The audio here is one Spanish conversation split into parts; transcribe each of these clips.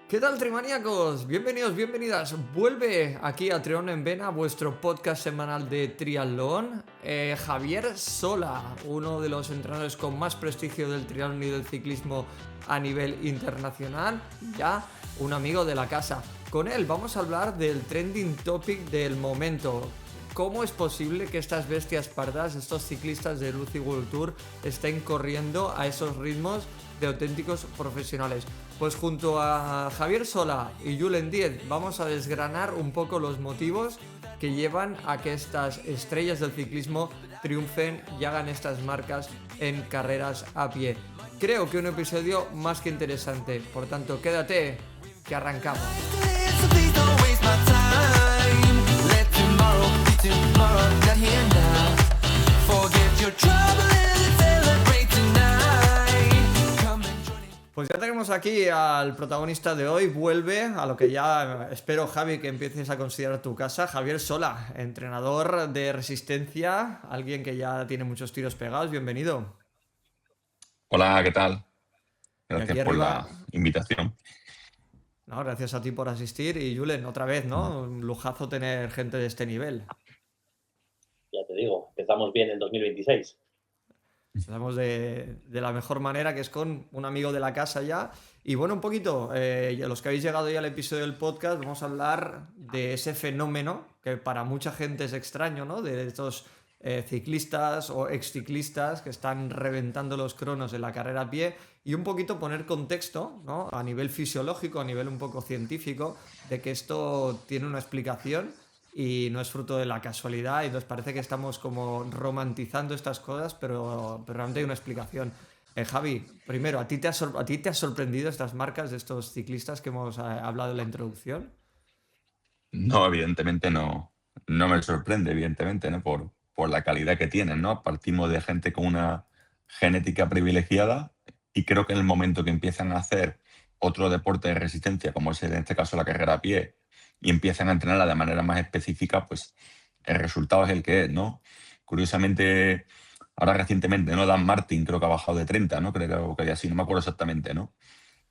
¿Qué tal, trimaníacos? Bienvenidos, bienvenidas. Vuelve aquí a Triatlón en Vena, vuestro podcast semanal de triatlón. Javier Sola, uno de los entrenadores con más prestigio del triatlón y del ciclismo a nivel internacional, ya un amigo de la casa. Con él vamos a hablar del trending topic del momento. ¿Cómo es posible que estas bestias pardas, estos ciclistas de Lucy World Tour, estén corriendo a esos ritmos de auténticos profesionales? Pues junto a Javier Sola y Julen Diez vamos a desgranar un poco los motivos que llevan a que estas estrellas del ciclismo triunfen y hagan estas marcas en carreras a pie. Creo que un episodio más que interesante, por tanto quédate, que arrancamos. Pues ya tenemos aquí al protagonista de hoy, vuelve a lo que ya espero, Javi, que empieces a considerar tu casa. Javier Sola, entrenador de resistencia, alguien que ya tiene muchos tiros pegados, bienvenido. Hola, ¿qué tal? Y Gracias aquí por arriba, la invitación. no, gracias a ti por asistir y Julen, otra vez, ¿no? Un lujazo tener gente de este nivel. Ya te digo, empezamos bien en 2026. Empezamos de la mejor manera, que es con un amigo de la casa ya. Y bueno, un poquito, los que habéis llegado ya al episodio del podcast, vamos a hablar de ese fenómeno que para mucha gente es extraño, ¿no? De estos ciclistas o exciclistas que están reventando los cronos en la carrera a pie y un poquito poner contexto, ¿no? A nivel fisiológico, a nivel un poco científico, de que esto tiene una explicación y no es fruto de la casualidad y nos parece que estamos como romantizando estas cosas, pero realmente hay una explicación. Javi, primero, ¿a ti te ha sorprendido estas marcas de estos ciclistas que hemos hablado en la introducción? No, evidentemente no me sorprende, evidentemente, ¿no? Por la calidad que tienen, ¿no? Partimos de gente con una genética privilegiada y creo que en el momento que empiezan a hacer otro deporte de resistencia, como es en este caso la carrera a pie, y empiezan a entrenarla de manera más específica, pues el resultado es el que es, ¿no? Curiosamente, ahora recientemente, ¿no? Dan Martin creo que ha bajado de 30, ¿no? Creo que así, no me acuerdo exactamente, ¿no?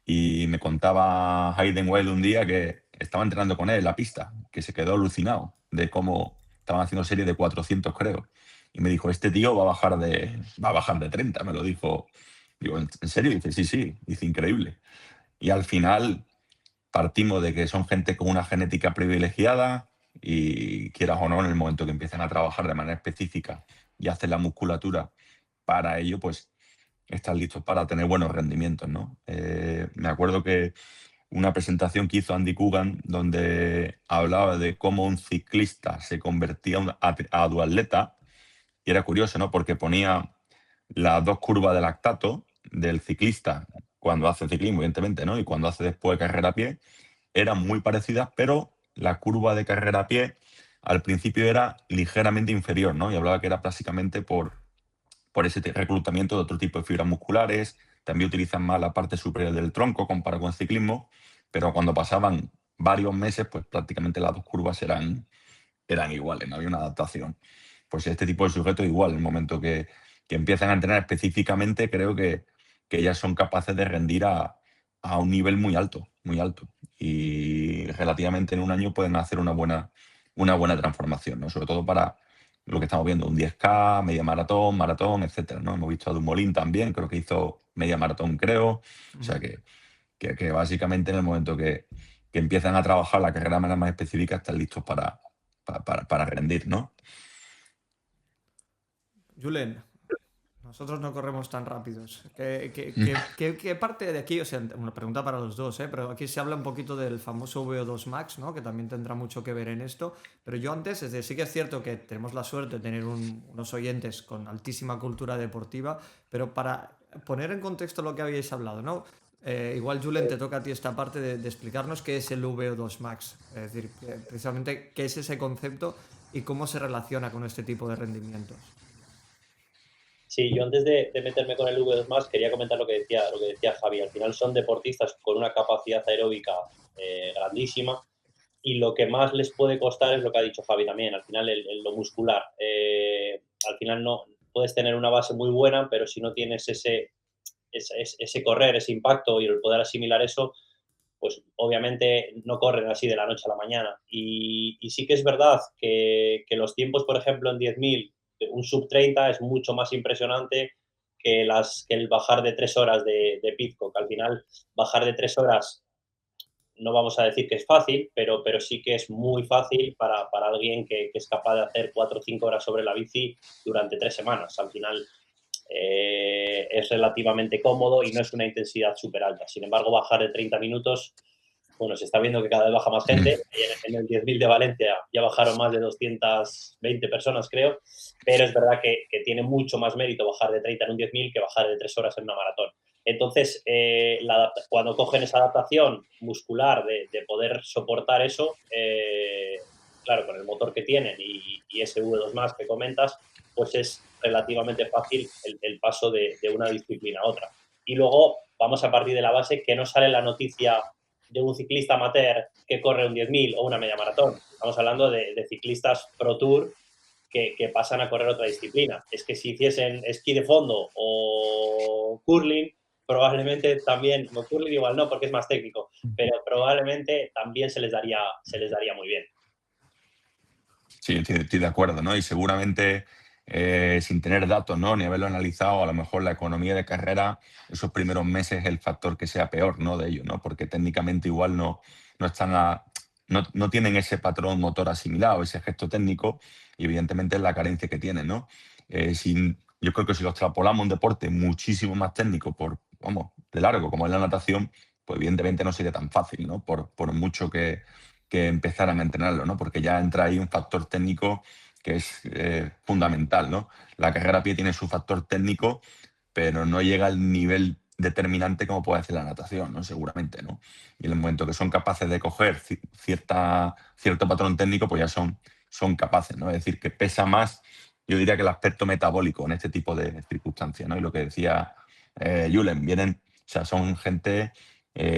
Y me contaba Hayden Wild un día que estaba entrenando con él en la pista, que se quedó alucinado de cómo estaban haciendo series de 400, creo. Y me dijo, este tío va a bajar de 30, me lo dijo. Digo, ¿en serio? Y dice, sí, sí, dice, increíble. Y al final partimos de que son gente con una genética privilegiada y quieras o no, en el momento que empiezan a trabajar de manera específica y hacen la musculatura para ello, pues están listos para tener buenos rendimientos, ¿no? Me acuerdo que una presentación que hizo Andy Coogan donde hablaba de cómo un ciclista se convertía a duatleta y era curioso, ¿no? Porque ponía las dos curvas de lactato del ciclista cuando hace ciclismo, evidentemente, ¿no? Y cuando hace después carrera a pie, eran muy parecidas, pero la curva de carrera a pie al principio era ligeramente inferior, ¿no? Y hablaba que era básicamente por ese reclutamiento de otro tipo de fibras musculares, también utilizan más la parte superior del tronco comparado con el ciclismo, pero cuando pasaban varios meses, pues prácticamente las dos curvas eran iguales, no había una adaptación. Pues este tipo de sujetos igual, en el momento que empiezan a entrenar específicamente, creo que ya son capaces de rendir a un nivel muy alto, muy alto. Y relativamente en un año pueden hacer una buena transformación, ¿no? Sobre todo para lo que estamos viendo, un 10K, media maratón, maratón, etcétera, ¿no? Hemos visto a Dumoulin también, creo que hizo media maratón, creo. O sea que básicamente en el momento que empiezan a trabajar la carrera de manera más específica, están listos para rendir, ¿no? Julen, nosotros no corremos tan rápidos. ¿Qué parte de aquí, o sea, una pregunta para los dos, pero aquí se habla un poquito del famoso VO2 Max, ¿no? Que también tendrá mucho que ver en esto. Pero yo antes, es decir, sí que es cierto que tenemos la suerte de tener unos oyentes con altísima cultura deportiva, pero para poner en contexto lo que habíais hablado, ¿no? Igual, Julen, te toca a ti esta parte de explicarnos qué es el VO2 Max. Es decir, precisamente qué es ese concepto y cómo se relaciona con este tipo de rendimientos. Sí, yo antes de meterme con el V2+, quería comentar lo que decía Javi. Al final son deportistas con una capacidad aeróbica grandísima y lo que más les puede costar es lo que ha dicho Javi también, al final lo muscular. Al final no puedes tener una base muy buena, pero si no tienes ese correr, ese impacto y el poder asimilar eso, pues obviamente no corren así de la noche a la mañana. Y sí que es verdad que los tiempos, por ejemplo, en 10.000, un sub 30 es mucho más impresionante que el bajar de 3 horas de Pidcock. Al final, bajar de 3 horas no vamos a decir que es fácil, pero sí que es muy fácil para alguien que es capaz de hacer 4 o 5 horas sobre la bici durante 3 semanas. Al final es relativamente cómodo y no es una intensidad súper alta. Sin embargo, bajar de 30 minutos, bueno, se está viendo que cada vez baja más gente. En el 10.000 de Valencia ya bajaron más de 220 personas, creo, pero es verdad que tiene mucho más mérito bajar de 30 en un 10.000 que bajar de 3 horas en una maratón. Entonces, cuando cogen esa adaptación muscular de poder soportar eso, claro, con el motor que tienen y ese V2 más que comentas, pues es relativamente fácil el paso de una disciplina a otra. Y luego vamos a partir de la base que no sale la noticia de un ciclista amateur que corre un 10.000 o una media maratón. Estamos hablando de ciclistas Pro Tour que pasan a correr otra disciplina. Es que si hiciesen esquí de fondo o curling, probablemente también, no, curling igual no porque es más técnico, pero probablemente también se les daría muy bien. Sí, estoy de acuerdo, ¿no? Y seguramente, sin tener datos, ¿no? Ni haberlo analizado, a lo mejor la economía de carrera, esos primeros meses es el factor que sea peor, ¿no? De ello, ¿no? Porque técnicamente igual no están no tienen ese patrón motor asimilado, ese gesto técnico, y evidentemente es la carencia que tienen, ¿no? Yo creo que si lo extrapolamos a un deporte muchísimo más técnico, vamos, de largo, como es la natación, pues evidentemente no sería tan fácil, ¿no? Por mucho que empezaran a entrenarlo, ¿no? Porque ya entra ahí un factor técnico que es fundamental, ¿no? La carrera a pie tiene su factor técnico, pero no llega al nivel determinante como puede hacer la natación, ¿no? Seguramente, ¿no? Y en el momento que son capaces de coger cierto patrón técnico, pues ya son capaces, ¿no? Es decir, que pesa más, yo diría, que el aspecto metabólico en este tipo de circunstancias, ¿no? Y lo que decía Julen, o sea, son gente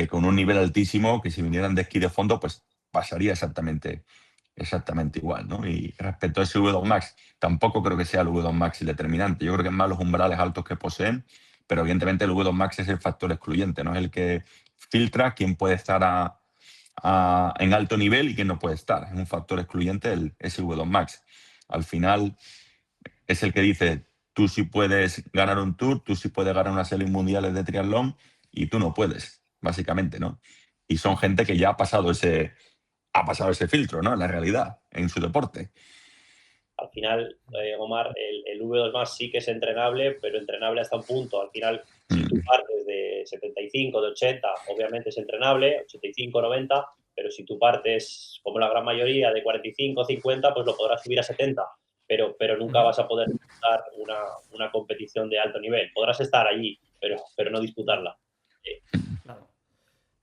con un nivel altísimo que si vinieran de esquí de fondo, pues pasaría exactamente igual, ¿no? Y respecto a ese V2 Max, tampoco creo que sea el V2 Max el determinante. Yo creo que es más los umbrales altos que poseen, pero evidentemente el V2 Max es el factor excluyente, ¿no? Es el que filtra quién puede estar en alto nivel y quién no puede estar. Es un factor excluyente ese V2 Max. Al final es el que dice, tú sí puedes ganar un Tour, tú sí puedes ganar unas series mundiales de triatlón y tú no puedes, básicamente, ¿no? Y son gente que ya ha pasado ese filtro, ¿no? En la realidad, en su deporte. Al final, Omar, el V2 más sí que es entrenable, pero entrenable hasta un punto. Al final, si tú partes de 75, de 80, obviamente es entrenable, 85, 90, pero si tú partes, como la gran mayoría, de 45, 50, pues lo podrás subir a 70, pero nunca vas a poder disputar una competición de alto nivel. Podrás estar allí, pero no disputarla. Claro.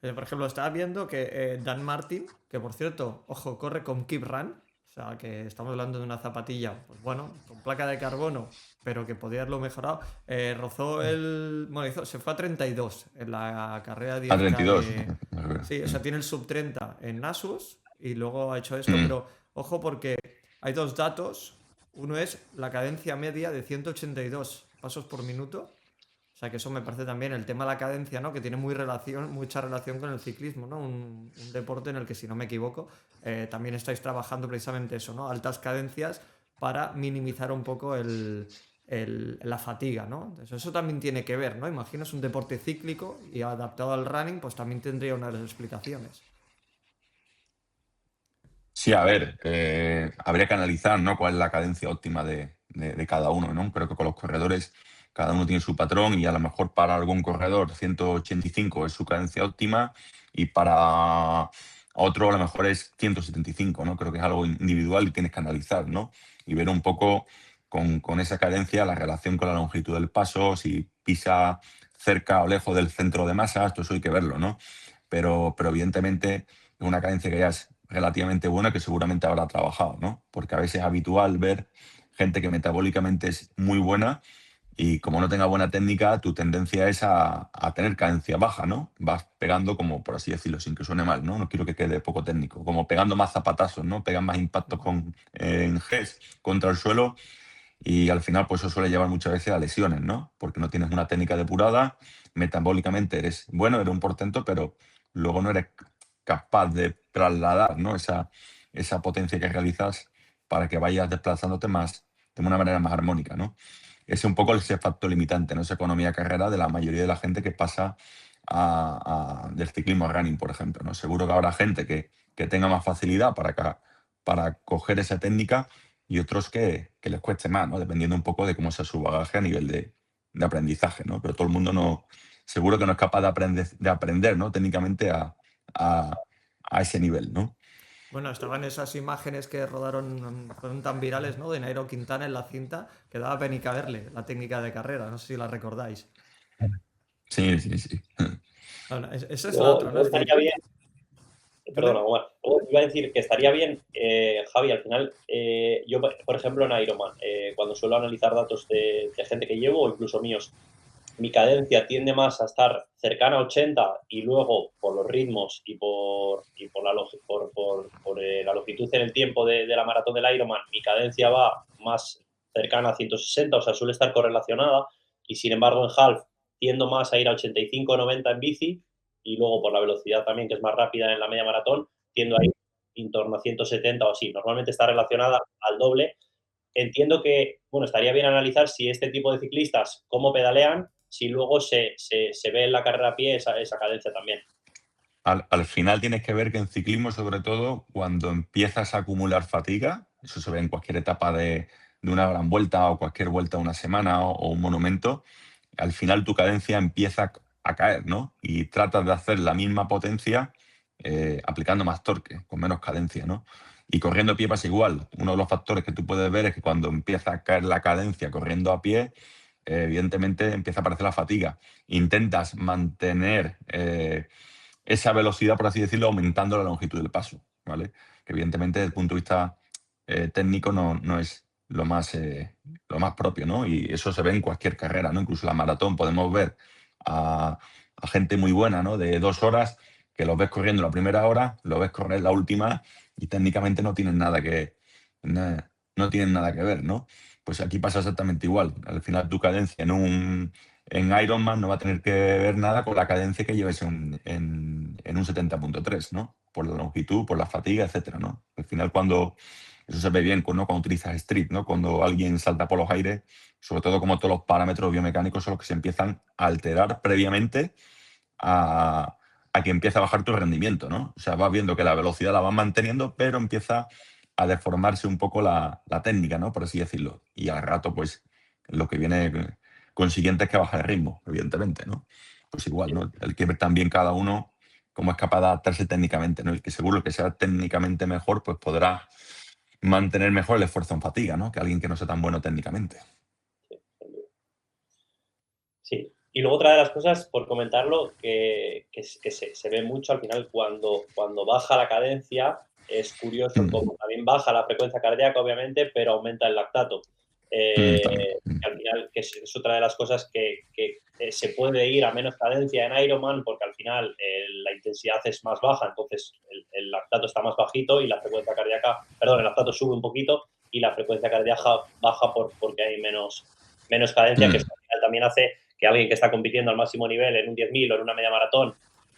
Por ejemplo, estaba viendo que Dan Martin, que por cierto, ojo, corre con Keep Run, o sea, que estamos hablando de una zapatilla, pues bueno, con placa de carbono, pero que podía haberlo mejorado, rozó bueno, se fue a 32 en la carrera 10K A 32. Sí, o sea, tiene el sub 30 en Nasus y luego ha hecho esto, pero ojo porque hay dos datos. Uno es la cadencia media de 182 pasos por minuto. O sea, que eso me parece también el tema de la cadencia, ¿no? Que tiene mucha relación con el ciclismo, ¿no? Un deporte en el que, si no me equivoco, también estáis trabajando precisamente eso, ¿no? Altas cadencias para minimizar un poco la fatiga, ¿no? Entonces, eso también tiene que ver, ¿no? Imagino es un deporte cíclico y adaptado al running, pues también tendría una de las explicaciones. Sí, a ver, habría que analizar, ¿no? Cuál es la cadencia óptima de cada uno, ¿no? Creo que con los corredores cada uno tiene su patrón y a lo mejor para algún corredor 185 es su cadencia óptima y para otro a lo mejor es 175, ¿no? Creo que es algo individual y tienes que analizar, ¿no? Y ver un poco con esa cadencia la relación con la longitud del paso, si pisa cerca o lejos del centro de masa, esto eso hay que verlo, ¿no? Pero evidentemente es una cadencia que ya es relativamente buena que seguramente habrá trabajado, ¿no? Porque a veces es habitual ver gente que metabólicamente es muy buena y como no tenga buena técnica, tu tendencia es a tener cadencia baja, ¿no? Vas pegando como, por así decirlo, sin que suene mal, ¿no? No quiero que quede poco técnico, como pegando más zapatazos, ¿no? Pegan más impactos en GES contra el suelo y al final pues eso suele llevar muchas veces a lesiones, ¿no? Porque no tienes una técnica depurada, metabólicamente eres bueno, eres un portento, pero luego no eres capaz de trasladar, ¿no? esa potencia que realizas para que vayas desplazándote más, de una manera más armónica, ¿no? Ese es un poco ese factor limitante, ¿no? Esa economía carrera de la mayoría de la gente que pasa del ciclismo a running, por ejemplo, ¿no? Seguro que habrá gente que tenga más facilidad para coger esa técnica y otros que les cueste más, ¿no? Dependiendo un poco de cómo sea su bagaje a nivel de aprendizaje, ¿no? Pero todo el mundo seguro que no es capaz de aprender, ¿no? Técnicamente a, a ese nivel, ¿no? Bueno, estaban esas imágenes que rodaron, fueron tan virales, ¿no? De Nairo Quintana en la cinta, que daba penica verle la técnica de carrera, no sé si la recordáis. Sí, sí, sí. Bueno, esa es la Luego, otra, ¿no? luego Es decir, estaría bien, dime. perdona, Omar, luego iba a decir que estaría bien, Javi, al final, yo, por ejemplo, en Ironman, cuando suelo analizar datos de gente que llevo o incluso míos, mi cadencia tiende más a estar cercana a 80 y luego por los ritmos y por la longitud en el tiempo de la maratón del Ironman, mi cadencia va más cercana a 160, o sea, suele estar correlacionada y sin embargo en half tiendo más a ir a 85 o 90 en bici y luego por la velocidad también que es más rápida en la media maratón, tiendo a ir en torno a 170 o así. Normalmente está relacionada al doble. Entiendo que, bueno, estaría bien analizar si este tipo de ciclistas, cómo pedalean, si luego se ve en la carrera a pie esa cadencia también. Al final tienes que ver que en ciclismo, sobre todo, cuando empiezas a acumular fatiga, eso se ve en cualquier etapa de una gran vuelta o cualquier vuelta de una semana o un monumento, al final tu cadencia empieza a caer, ¿no? Y tratas de hacer la misma potencia aplicando más torque, con menos cadencia, ¿no? Y corriendo a pie pasa igual. Uno de los factores que tú puedes ver es que cuando empieza a caer la cadencia corriendo a pie, evidentemente empieza a aparecer la fatiga. Intentas mantener esa velocidad, por así decirlo, aumentando la longitud del paso, ¿vale? Que evidentemente desde el punto de vista técnico no es lo más propio, ¿no? Y eso se ve en cualquier carrera, ¿no? Incluso la maratón podemos ver a gente muy buena, ¿no? De 2 horas, que los ves corriendo la primera hora, los ves correr la última y técnicamente no tienen nada que ver, ¿no? Pues aquí pasa exactamente igual. Al final tu cadencia en Ironman no va a tener que ver nada con la cadencia que lleves en un 70.3, ¿no? Por la longitud, por la fatiga, etcétera, ¿no? Al final cuando eso se ve bien, ¿no? Cuando utilizas street, ¿no? Cuando alguien salta por los aires, sobre todo como todos los parámetros biomecánicos son los que se empiezan a alterar previamente a que empiece a bajar tu rendimiento, ¿no? O sea, vas viendo que la velocidad la vas manteniendo, pero empieza a deformarse un poco la técnica, ¿no? Por así decirlo. Y al rato, pues, lo que viene consiguiente es que baja el ritmo, evidentemente, ¿no? Pues igual, ¿no? El que ver también cada uno cómo es capaz de adaptarse técnicamente, ¿no? El que seguro que sea técnicamente mejor, pues podrá mantener mejor el esfuerzo en fatiga, ¿no? Que alguien que no sea tan bueno técnicamente. Sí. Y luego otra de las cosas, por comentarlo, que se ve mucho al final cuando baja la cadencia, es curioso cómo también baja la frecuencia cardíaca, obviamente, pero aumenta el lactato. También. Que al final, que es otra de las cosas que se puede ir a menos cadencia en Ironman, porque al final la intensidad es más baja, entonces el lactato está más bajito y la frecuencia cardíaca, perdón, el lactato sube un poquito y la frecuencia cardíaca baja porque hay menos cadencia, que eso al final también hace que alguien que está compitiendo al máximo nivel en un 10.000 o en una media maratón,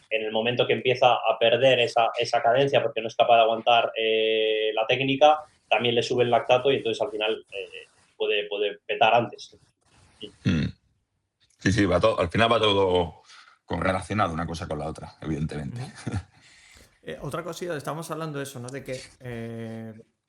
en el momento que empieza a perder esa cadencia porque no es capaz de aguantar la técnica, también le sube el lactato y entonces al final puede petar antes. Sí, sí, al final va todo correlacionado una cosa con la otra, evidentemente. Otra cosilla, estamos hablando de eso, ¿no? De que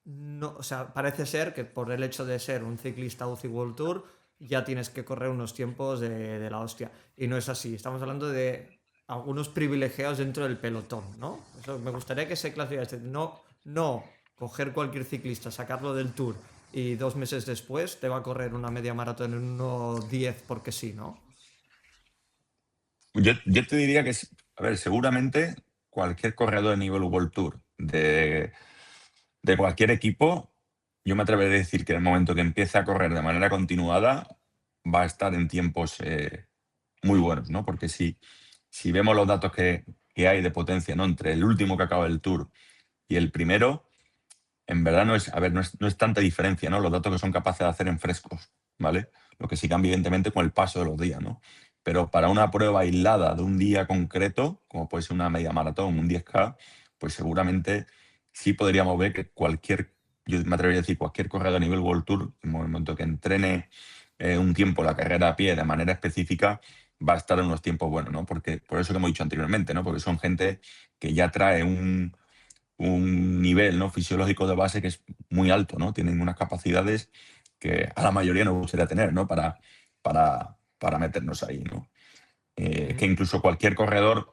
no, o sea, parece ser que por el hecho de ser un ciclista UCI World Tour ya tienes que correr unos tiempos de la hostia. Y no es así. Estamos hablando de algunos privilegiados dentro del pelotón, ¿no? Eso me gustaría que se clasificase. No coger cualquier ciclista, sacarlo del Tour y 2 meses después te va a correr una media maratón en 1:10 porque sí, ¿no? Yo te diría que, a ver, seguramente cualquier corredor de nivel World Tour de cualquier equipo, yo me atrevería a decir que en el momento que empiece a correr de manera continuada, va a estar en tiempos muy buenos, ¿no? Porque si vemos los datos que hay de potencia, ¿no? Entre el último que acaba el Tour y el primero, en verdad no es tanta diferencia, ¿no? Los datos que son capaces de hacer en frescos, ¿vale? Lo que sí cambia, evidentemente, con el paso de los días, ¿no? pero para una prueba aislada de un día concreto, como puede ser una media maratón, un 10K, pues seguramente sí podríamos ver que yo me atrevería a decir, cualquier corredor a nivel World Tour, en el momento que entrene un tiempo la carrera a pie de manera específica, va a estar en unos tiempos buenos, ¿no? Porque, por eso que hemos dicho anteriormente, ¿no? Porque son gente que ya trae un nivel, ¿no?, fisiológico de base que es muy alto, ¿no? Tienen unas capacidades que a la mayoría nos gustaría tener, ¿no? Para meternos ahí, ¿no? Que incluso cualquier corredor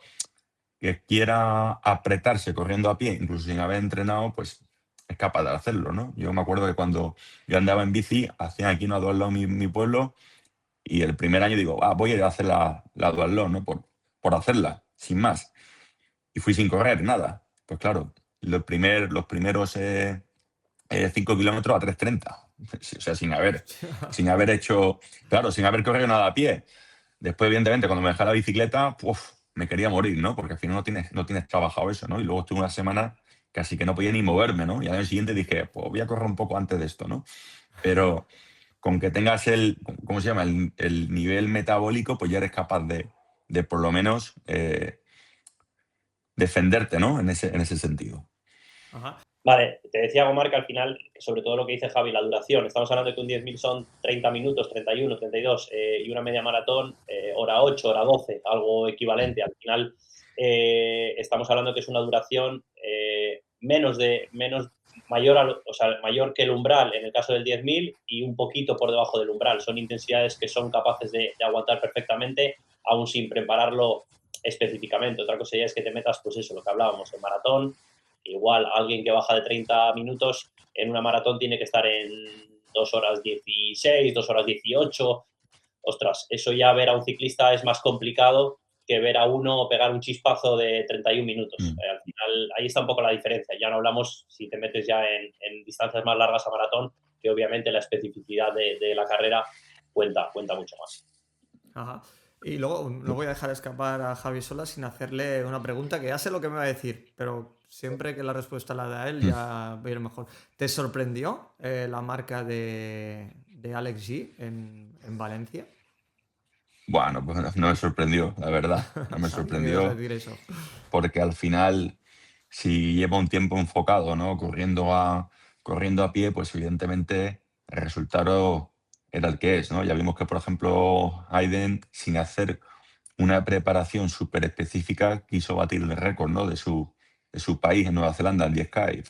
que quiera apretarse corriendo a pie, incluso sin haber entrenado, pues es capaz de hacerlo, ¿no? Yo me acuerdo que cuando yo andaba en bici, hacían aquí una duatlón en mi pueblo, y el primer año digo, voy a ir a hacer la duatlón, ¿no? Por hacerla, sin más. Y fui sin correr, nada. Pues claro, los primeros 5 kilómetros a 3:30. O sea, sin haber hecho, claro, sin haber corrido nada a pie. Después, evidentemente, cuando me dejé la bicicleta, me quería morir, ¿no? Porque al final no tienes trabajado eso, ¿no? Y luego estuve una semana casi que no podía ni moverme, ¿no? Y al año siguiente dije, pues voy a correr un poco antes de esto, ¿no? Pero con que tengas ¿cómo se llama? El nivel metabólico, pues ya eres capaz de por lo menos defenderte, ¿no? En ese sentido. Ajá. Vale, te decía Omar que al final, sobre todo lo que dice Javi, la duración. Estamos hablando de que un 10.000 son 30 minutos, 31, 32, y una media maratón, hora 8, hora 12, algo equivalente. Al final, estamos hablando que es una duración mayor que el umbral en el caso del 10.000 y un poquito por debajo del umbral. Son intensidades que son capaces de aguantar perfectamente, aún sin prepararlo específicamente. Otra cosa ya es que te metas, pues eso, lo que hablábamos, en maratón. Igual alguien que baja de 30 minutos en una maratón tiene que estar en 2 horas 16, 2 horas 18. Ostras, eso ya ver a un ciclista es más complicado que ver a uno pegar un chispazo de 31 minutos. Al final, ahí está un poco la diferencia. Ya no hablamos si te metes ya en distancias más largas a maratón, que obviamente la especificidad de la carrera cuenta mucho más. Ajá. Y luego no voy a dejar escapar a Javi Sola sin hacerle una pregunta que ya sé lo que me va a decir, pero siempre que la respuesta la da él ya va a ir mejor. ¿Te sorprendió la marca de Alex G en Valencia? Bueno, pues no me sorprendió, la verdad. No me Sabía que ibas a sorprendió decir eso. porque al final, si lleva un tiempo enfocado, ¿no? Corriendo a pie, pues evidentemente el resultado era el que es, ¿no? Ya vimos que, por ejemplo, Hayden, sin hacer una preparación súper específica, quiso batir el récord, ¿no?, de su país en Nueva Zelanda, en 10K.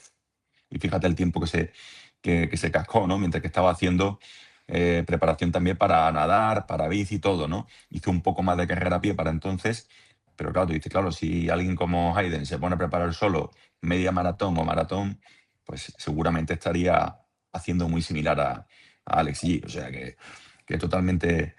Y fíjate el tiempo que se cascó, ¿no? Mientras que estaba haciendo preparación también para nadar, para bici y todo, ¿no? Hizo un poco más de carrera a pie para entonces, pero claro, tú dices, claro, si alguien como Hayden se pone a preparar solo media maratón o maratón, pues seguramente estaría haciendo muy similar a Alex G. O sea que totalmente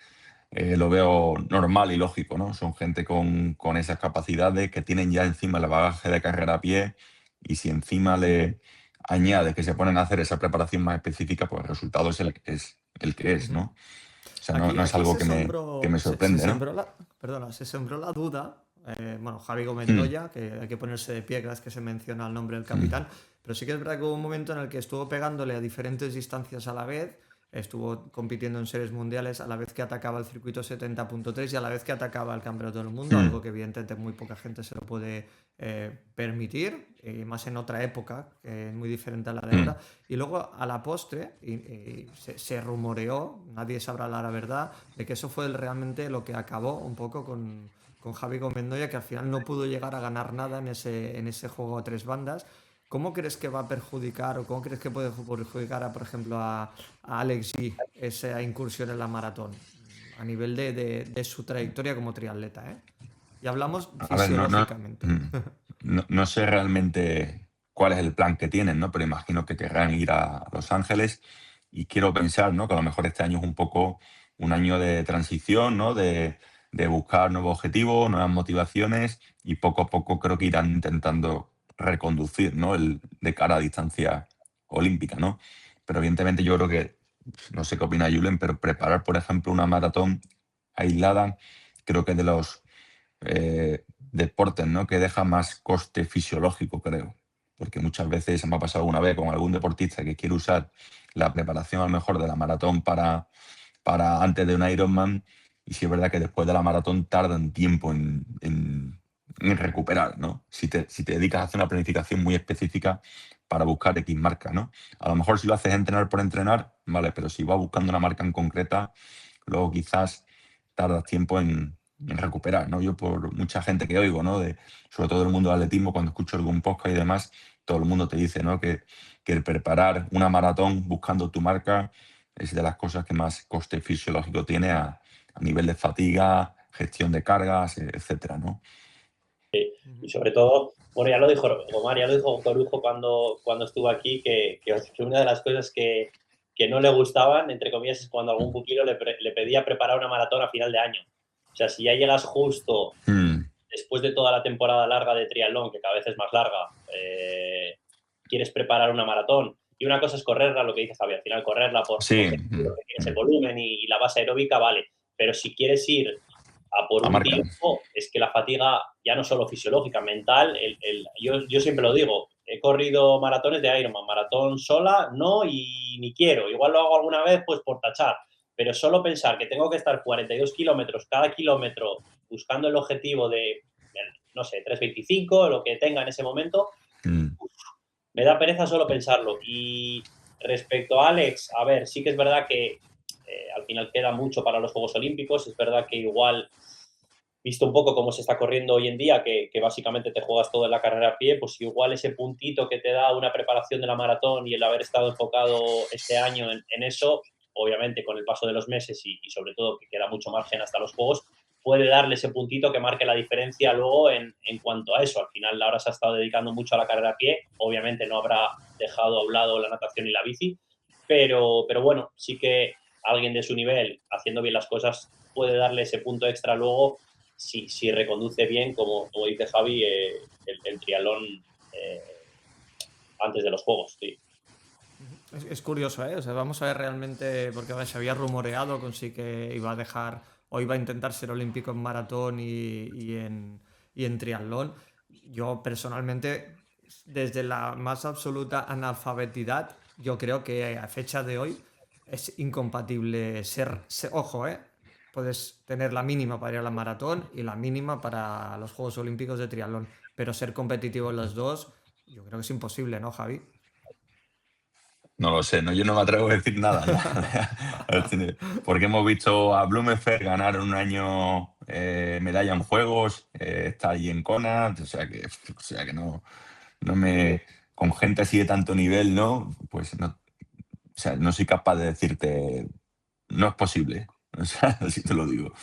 lo veo normal y lógico, ¿no? Son gente con esas capacidades que tienen ya encima el bagaje de carrera a pie, y si encima le añades que se ponen a hacer esa preparación más específica, pues el resultado es el que es, Ujú. ¿no? O sea, no, Aquí, no es aquí algo se que me sembró, se sorprende, ¿no? sembró se sembró la duda. Bueno, Javi Mm, Gomendoya, que hay que ponerse de pie cada vez que se menciona el nombre del mm, capitán, pero sí que es verdad que hubo un momento en el que estuvo pegándole a diferentes distancias a la vez, estuvo compitiendo en series mundiales a la vez que atacaba el circuito 70.3 y a la vez que atacaba el campeonato del mundo, mm, algo que evidentemente muy poca gente se lo puede permitir, y más en otra época, que es muy diferente a la de mm. ahora. Y luego a la postre y se rumoreó, nadie sabrá la verdad, de que eso fue realmente lo que acabó un poco con Javi Gomendoya, que al final no pudo llegar a ganar nada en ese juego a tres bandas. ¿Cómo crees que va a perjudicar o cómo crees que puede perjudicar, por ejemplo, a Alex G esa incursión en la maratón a nivel de su trayectoria como triatleta, ¿eh? Y hablamos A ver, fisiológicamente. no sé realmente cuál es el plan que tienen, ¿no? Pero imagino que querrán ir a Los Ángeles, y quiero pensar, ¿no?, que a lo mejor este año es un poco un año de transición, ¿no? De buscar nuevos objetivos, nuevas motivaciones, y poco a poco creo que irán intentando reconducir, ¿no?, de cara a distancia olímpica, ¿no? Pero evidentemente yo creo que, no sé qué opina Julen, pero preparar, por ejemplo, una maratón aislada, creo que es de los deportes, ¿no?, que deja más coste fisiológico, creo. Porque muchas veces me ha pasado una vez con algún deportista que quiere usar la preparación a lo mejor de la maratón para antes de un Ironman, Y sí es verdad que después de la maratón tardan tiempo en recuperar, ¿no? Si te dedicas a hacer una planificación muy específica para buscar X marca, ¿no? A lo mejor si lo haces entrenar por entrenar, vale, pero si vas buscando una marca en concreta, luego quizás tardas tiempo en recuperar, ¿no? Yo por mucha gente que oigo, ¿no? Sobre todo del mundo del atletismo, cuando escucho algún podcast y demás, todo el mundo te dice, ¿no? Que el preparar una maratón buscando tu marca es de las cosas que más coste fisiológico tiene a nivel de fatiga, gestión de cargas, etcétera, ¿no? Y sobre todo, bueno, ya lo dijo Omar, ya lo dijo Corujo cuando estuvo aquí, que una de las cosas que no le gustaban, entre comillas, es cuando algún pupilo le pedía preparar una maratón a final de año. O sea, si ya llegas justo después de toda la temporada larga de triatlón, que cada vez es más larga, quieres preparar una maratón. Y una cosa es correrla, lo que dice Javier, al final correrla por Sí, objetivo, que tienes el volumen y la base aeróbica, vale. Pero si quieres ir a por a un marca. tiempo, es que la fatiga, ya no solo fisiológica, mental, yo siempre lo digo, he corrido maratones de Ironman, maratón sola, no, y ni quiero. Igual lo hago alguna vez, pues por tachar. Pero solo pensar que tengo que estar 42 kilómetros cada kilómetro buscando el objetivo de, no sé, 3:25, lo que tenga en ese momento, me da pereza solo pensarlo. Y respecto a Alex, a ver, sí que es verdad que al final queda mucho para los Juegos Olímpicos. Es verdad que igual, visto un poco cómo se está corriendo hoy en día, que básicamente te juegas toda la carrera a pie, pues igual ese puntito que te da una preparación de la maratón y el haber estado enfocado este año en eso, obviamente con el paso de los meses y sobre todo que queda mucho margen hasta los Juegos, puede darle ese puntito que marque la diferencia luego en cuanto a eso. Al final ahora se ha estado dedicando mucho a la carrera a pie, obviamente no habrá dejado a un lado la natación y la bici, pero bueno, sí que alguien de su nivel, haciendo bien las cosas, puede darle ese punto extra luego si reconduce bien, como dice Javi, el triatlón antes de los Juegos. Sí. Es curioso, ¿eh? O sea, vamos a ver realmente, porque a ver, se había rumoreado con sí que iba a dejar o iba a intentar ser olímpico en maratón y en triatlón. Yo personalmente, desde la más absoluta analfabetidad, yo creo que a fecha de hoy es incompatible ojo, ¿eh? Puedes tener la mínima para ir a la maratón y la mínima para los Juegos Olímpicos de triatlón, pero ser competitivo en los dos, yo creo que es imposible, ¿no, Javi? No lo sé, no, yo no me atrevo a decir nada ya. Porque hemos visto a Blumenfeld ganar un año medalla en Juegos, está allí en Kona, o sea que no me. Con gente así de tanto nivel, ¿no? Pues no, o sea, no soy capaz de decirte, no es posible. O sea, así te lo digo.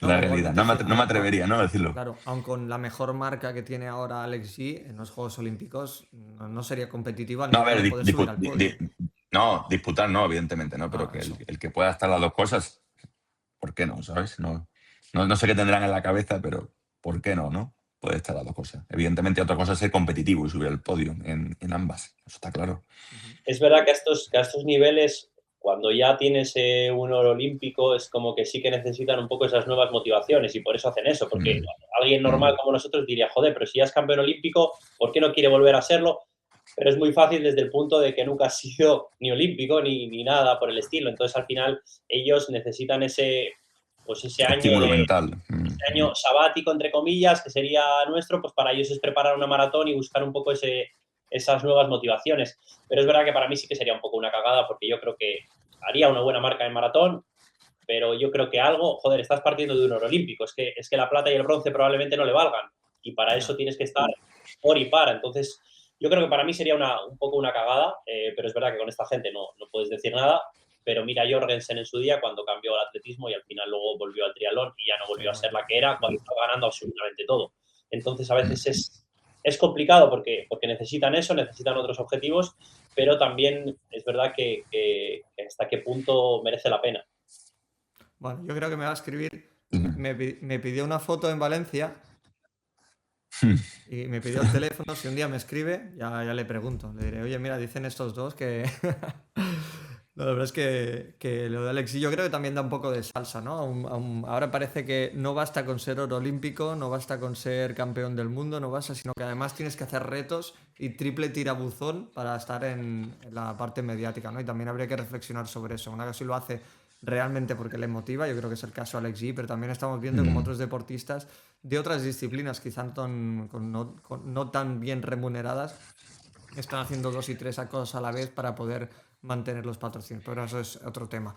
No, La pero realidad. igualmente No es me, que, atre- no me atrevería, ¿no? A decirlo. claro, aun con la mejor marca que tiene ahora Alex G en los Juegos Olímpicos, no sería competitiva al No, a nivel ver, de poder subir al podio. no, disputar no, evidentemente, no, pero Ah, que el, eso. el que pueda estar las dos cosas, ¿por qué no? ¿Sabes? No sé qué tendrán en la cabeza, pero ¿por qué no? ¿No? Puede estar las dos cosas. Evidentemente, otra cosa es ser competitivo y subir al podio en ambas. Eso está claro. Ujú. Es verdad que a estos niveles, cuando ya tienes un oro olímpico, es como que sí que necesitan un poco esas nuevas motivaciones y por eso hacen eso, porque Mm, alguien normal mm. como nosotros diría, joder, pero si ya es campeón olímpico, ¿por qué no quiere volver a serlo? Pero es muy fácil desde el punto de que nunca ha sido ni olímpico ni nada por el estilo. Entonces, al final, ellos necesitan pues ese año Estímulo mental. ese año sabático, entre comillas, que sería nuestro, pues para ellos es preparar una maratón y buscar un poco esas nuevas motivaciones. Pero es verdad que para mí sí que sería un poco una cagada, porque yo creo que haría una buena marca en maratón, pero yo creo que algo, joder, estás partiendo de un oro olímpico, es que la plata y el bronce probablemente no le valgan, y para eso Ya. tienes que estar por y para. Entonces, yo creo que para mí sería un poco una cagada, pero es verdad que con esta gente no puedes decir nada. Pero mira Jorgensen en su día cuando cambió al atletismo y al final luego volvió al triatlón y ya no volvió a ser Fenómeno. la que era cuando estaba ganando absolutamente todo. Entonces a veces Mm. es complicado porque necesitan eso, necesitan otros objetivos, pero también es verdad que hasta qué punto merece la pena. Bueno, yo creo que me va a escribir. Mm. Me pidió una foto en Valencia y me pidió el teléfono. Si un día me escribe, ya le pregunto. Le diré, oye, mira, dicen estos dos que. No, la verdad es que lo de Alexis yo creo que también da un poco de salsa, ¿no? Ahora parece que no basta con ser oro olímpico, no basta con ser campeón del mundo, no basta, sino que además tienes que hacer retos y triple tirabuzón para estar en la parte mediática, ¿no? Y también habría que reflexionar sobre eso. Una cosa si lo hace realmente porque le motiva. Yo creo que es el caso de Alex G, pero también estamos viendo como otros deportistas de otras disciplinas, quizá no tan bien remuneradas, están haciendo 2 y 3 cosas a la vez para poder mantener los patrocinios, pero eso es otro tema.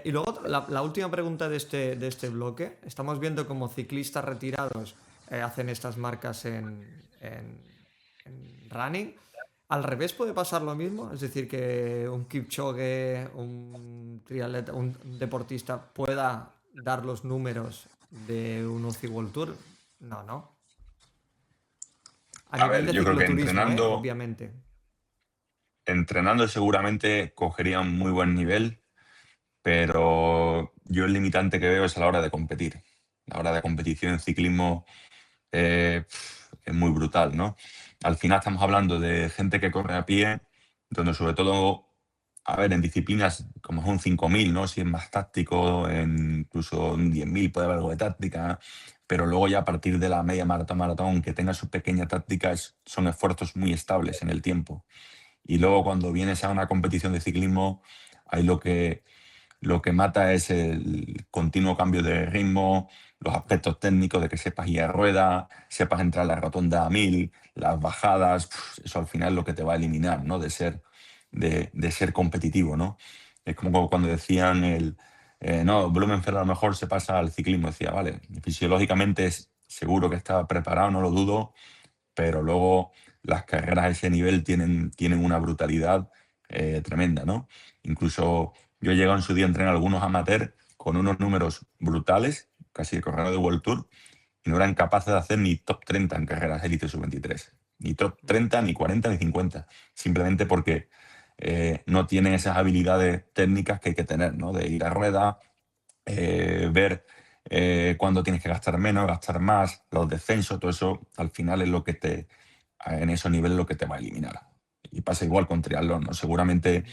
Y luego la última pregunta de este bloque. Estamos viendo como ciclistas retirados hacen estas marcas en running. Al revés puede pasar lo mismo, es decir, que un Kipchoge, un triatleta, un deportista pueda dar los números de un UCI World Tour. No. A A nivel ver, de yo creo que cicloturismo, obviamente. entrenando seguramente cogería un muy buen nivel, pero yo el limitante que veo es a la hora de competir. La hora de competición en ciclismo es muy brutal, ¿no? Al final estamos hablando de gente que corre a pie, donde sobre todo, a ver, en disciplinas como es un 5.000, ¿no? Si es más táctico, incluso un 10.000 puede haber algo de táctica, pero luego ya a partir de la media maratón, que tenga su pequeña táctica, son esfuerzos muy estables en el tiempo. Y luego cuando vienes a una competición de ciclismo, hay lo que mata es el continuo cambio de ritmo, los aspectos técnicos de que sepas ir a rueda, sepas entrar a la rotonda a 1000, las bajadas, eso al final es lo que te va a eliminar, ¿no? De ser competitivo, ¿no? Es como cuando decían no, Blumenfeld a lo mejor se pasa al ciclismo. Decía, vale, fisiológicamente seguro que está preparado, no lo dudo, pero luego las carreras a ese nivel tienen una brutalidad tremenda, ¿no? Incluso yo he llegado en su día a entrenar a algunos amateurs con unos números brutales, casi de corredor de World Tour, y no eran capaces de hacer ni top 30 en carreras élite sub-23. Ni top 30, ni 40, ni 50. Simplemente porque no tienen esas habilidades técnicas que hay que tener, ¿no? De ir a rueda, ver cuándo tienes que gastar menos, gastar más, los descensos, todo eso al final es lo que en esos niveles lo que te va a eliminar. Y pasa igual con triatlón, ¿no? Seguramente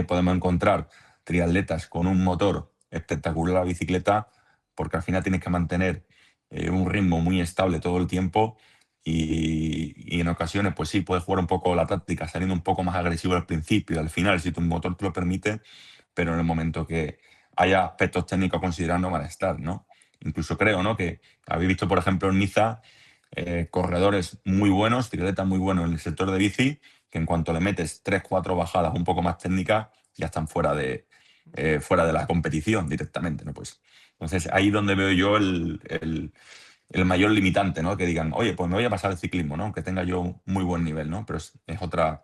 podemos encontrar triatletas con un motor espectacular a la bicicleta, porque al final tienes que mantener un ritmo muy estable todo el tiempo y en ocasiones pues sí, puedes jugar un poco la táctica, saliendo un poco más agresivo al principio y al final, si tu motor te lo permite, pero en el momento que haya aspectos técnicos a considerar no van a estar, ¿no? Incluso creo, ¿no? Que habéis visto, por ejemplo, en Niza, corredores muy buenos, triatletas muy buenos en el sector de bici, que en cuanto le metes 3, 4 bajadas un poco más técnicas, ya están fuera de la competición directamente, ¿no? Pues, entonces, ahí donde veo yo el mayor limitante, ¿no? Que digan, oye, pues me voy a pasar el ciclismo, ¿no? Aunque tenga yo un muy buen nivel, ¿no? Pero es otra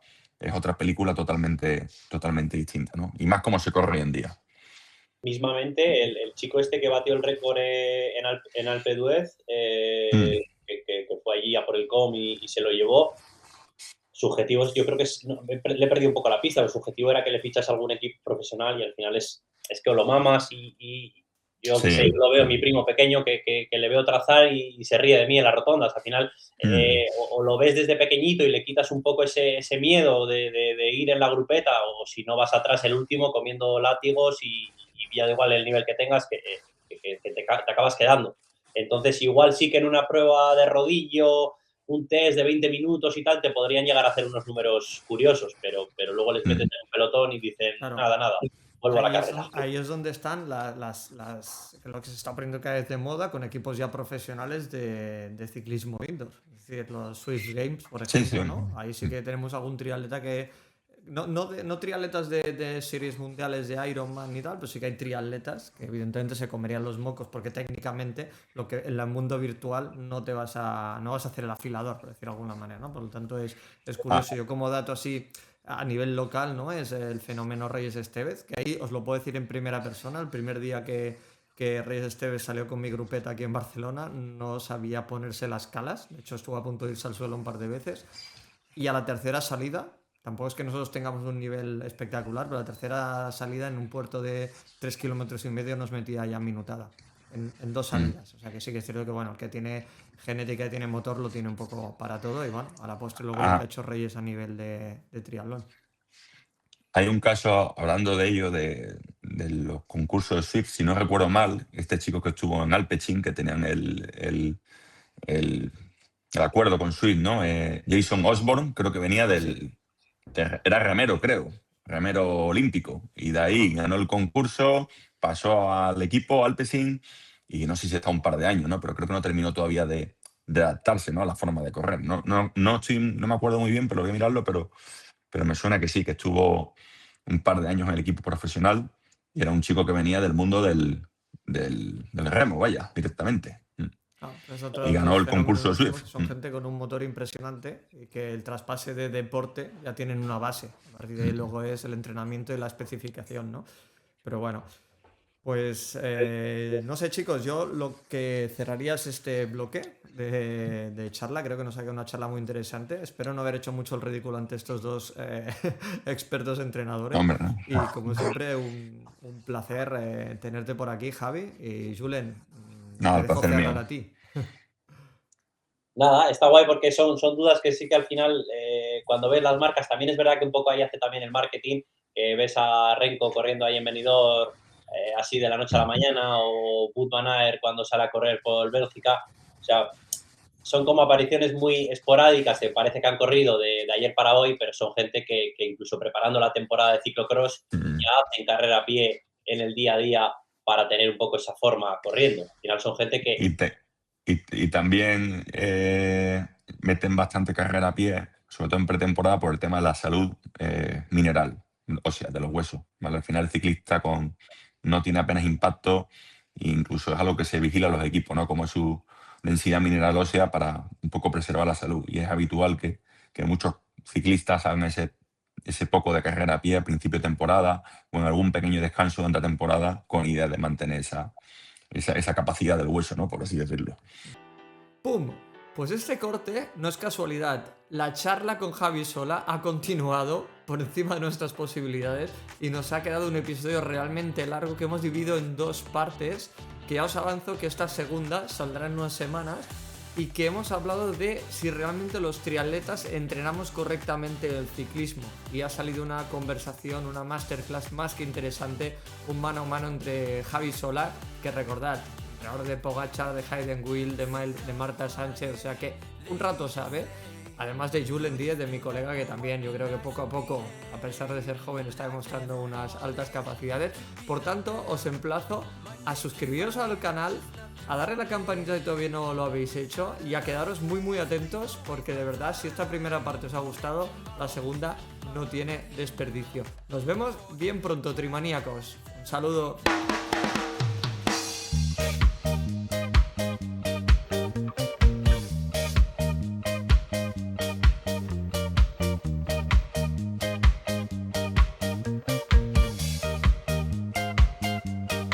película totalmente distinta, ¿no? Y más como se corre hoy en día. Mismamente, el chico este que batió el récord en Alpe d'Huez, que fue allí a por el COM y se lo llevó, su objetivo, yo creo que le he perdido un poco la pista, pero su objetivo era que le fichas a algún equipo profesional y al final es que o lo mamas y yo que sé, yo lo veo mi primo pequeño que le veo trazar y se ríe de mí en las rotondas. Al final, o lo ves desde pequeñito y le quitas un poco ese miedo de ir en la grupeta, o si no vas atrás el último comiendo látigos y ya da igual el nivel que tengas, que te acabas quedando. Entonces, igual sí que en una prueba de rodillo, un test de 20 minutos y tal, te podrían llegar a hacer unos números curiosos, pero luego les metes en un pelotón y dicen, Claro. nada, vuelvo a la carrera. Ahí es donde están lo que se está poniendo cada vez de moda con equipos ya profesionales de ciclismo indoor. Es decir, los Swiss Games, por ejemplo, Sí. ¿no? Ahí sí que tenemos algún triatleta que... No triatletas de series mundiales de Ironman ni tal, pero sí que hay triatletas que evidentemente se comerían los mocos porque técnicamente lo que en el mundo virtual no vas a hacer el afilador, por decirlo de alguna manera, ¿no? Por lo tanto es curioso. Yo como dato así a nivel local, ¿no? Es el fenómeno Reyes Estevez, que ahí os lo puedo decir en primera persona. El primer día que Reyes Estevez salió con mi grupeta aquí en Barcelona, no sabía ponerse las calas. De hecho, estuvo a punto de irse al suelo un par de veces. Y a la tercera salida, tampoco es que nosotros tengamos un nivel espectacular, pero la tercera salida en un puerto de 3,5 kilómetros nos metía ya minutada. En 2 salidas. O sea que sí que es cierto que, bueno, el que tiene genética y tiene motor lo tiene un poco para todo. Y bueno, a la postre luego lo que ha hecho Reyes a nivel de triatlón. Hay un caso, hablando de ello, de los concursos de Swift, si no recuerdo mal, este chico que estuvo en Alpecin, que tenían el acuerdo con Swift, ¿no? Jason Osborne, creo que venía era remero, creo, remero olímpico, y de ahí ganó el concurso, pasó al equipo Alpecin y no sé si está un par de años, ¿no? Pero creo que no terminó todavía de adaptarse, ¿no? A la forma de correr. No me acuerdo muy bien, pero voy a mirarlo, pero me suena que sí, que estuvo un par de años en el equipo profesional y era un chico que venía del mundo del remo, vaya, directamente. Es Y otro de ganó los el fenómenos concurso últimos, Swift. que son gente con un motor impresionante y que el traspase de deporte ya tienen una base. A partir de ahí luego es el entrenamiento y la especificación, ¿no? Pero bueno, pues no sé, chicos, yo lo que cerraría es este bloque de charla. Creo que nos ha quedado una charla muy interesante. Espero no haber hecho mucho el ridículo ante estos dos expertos entrenadores. Hombre, ¿no? Y como siempre, un placer tenerte por aquí, Javi. Y Julen, Nada, te el dejo placer cerrar mío. a ti. Nada, está guay porque son dudas que sí que al final, cuando ves las marcas, también es verdad que un poco ahí hace también el marketing, que ves a Renko corriendo ahí en Benidorm así de la noche a la mañana, o Wout van Aert cuando sale a correr por Bélgica. O sea, son como apariciones muy esporádicas que parece que han corrido de ayer para hoy, pero son gente que incluso preparando la temporada de ciclocross ya hacen carrera a pie en el día a día para tener un poco esa forma corriendo. Al final son gente que... Y también meten bastante carrera a pie, sobre todo en pretemporada, por el tema de la salud mineral, o sea, de los huesos, ¿vale? Al final el ciclista no tiene apenas impacto, e incluso es algo que se vigila en los equipos, ¿no? Como es su densidad mineral ósea para un poco preservar la salud. Y es habitual que muchos ciclistas hagan ese poco de carrera a pie a principio de temporada o en algún pequeño descanso durante la temporada con idea de mantener esa capacidad del hueso, ¿no? Por así decirlo. ¡Pum! Pues este corte no es casualidad. La charla con Javi Sola ha continuado por encima de nuestras posibilidades y nos ha quedado un episodio realmente largo que hemos dividido en dos partes, que ya os avanzo que esta segunda saldrá en unas semanas y que hemos hablado de si realmente los triatletas entrenamos correctamente el ciclismo. Y ha salido una conversación, una masterclass más que interesante, un mano a mano entre Javi Sola, que recordad, entrenador de Pogačar, de Hayden Will, de Marta Sánchez, o sea que un rato sabe. Además de Julen Díez, de mi colega, que también yo creo que poco a poco, a pesar de ser joven, está demostrando unas altas capacidades. Por tanto, os emplazo a suscribiros al canal, a darle la campanita si todavía no lo habéis hecho y a quedaros muy muy atentos porque de verdad si esta primera parte os ha gustado, la segunda no tiene desperdicio. Nos vemos bien pronto, trimaníacos. Un saludo.